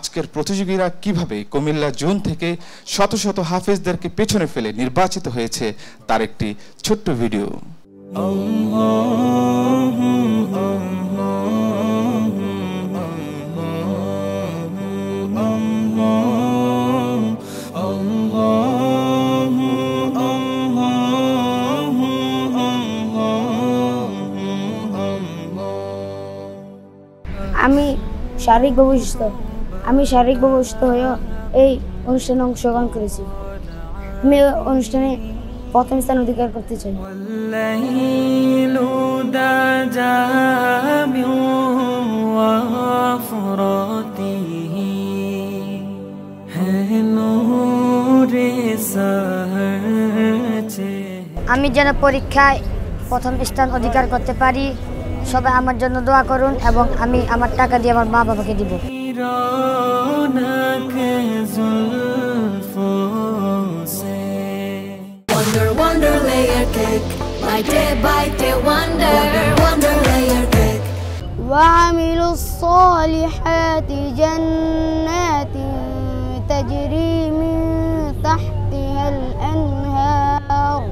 আজকের প্রতিযোগীরা কিভাবে কুমিল্লা জোন থেকে শত শত হাফেজদেরকে পেছনে ফেলে নির্বাচিত হয়েছে তার একটি ছোট্ট ভিডিও। আমি শারীরিকভাবে অসুস্থ হয়ে এই অনুষ্ঠানে অংশগ্রহণ করেছি। আমি অনুষ্ঠানে প্রথম স্থান অধিকার করতে চাই। আমি যেন পরীক্ষায় প্রথম স্থান অধিকার করতে পারি। সবাই আমার জন্য দোয়া করুন এবং আমি আমার টাকা দিয়ে আমার মা বাবাকে দিব। وعملوا الصالحات جنات تجري من تحتها الأنهار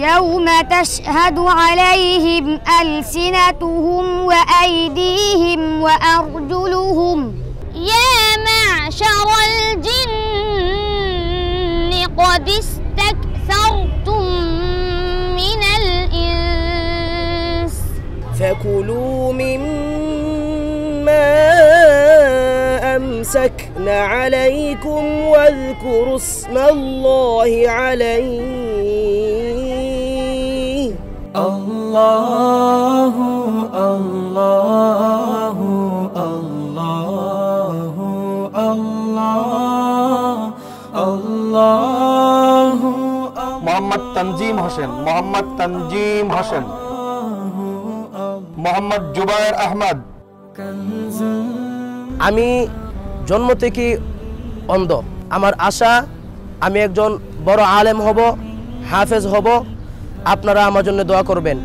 يوم تشهد عليهم ألسنتهم وأيديهم وأرجلهم يا معشر الجن قد استكثرتم من الإنس فكلوا مما أمسكنا عليكم واذكروا اسم الله عليه الله الله الله الله الله মোহাম্মদ তানজিম হোসেন, মোহাম্মদ তানজিম হোসেন, মোহাম্মদ জুবায়ের আহমদ। আমি জন্ম থেকে অন্ধ। আমার আশা আমি একজন বড় আলেম হব, হাফেজ হব। আপনারা আমার জন্য দোয়া করবেন।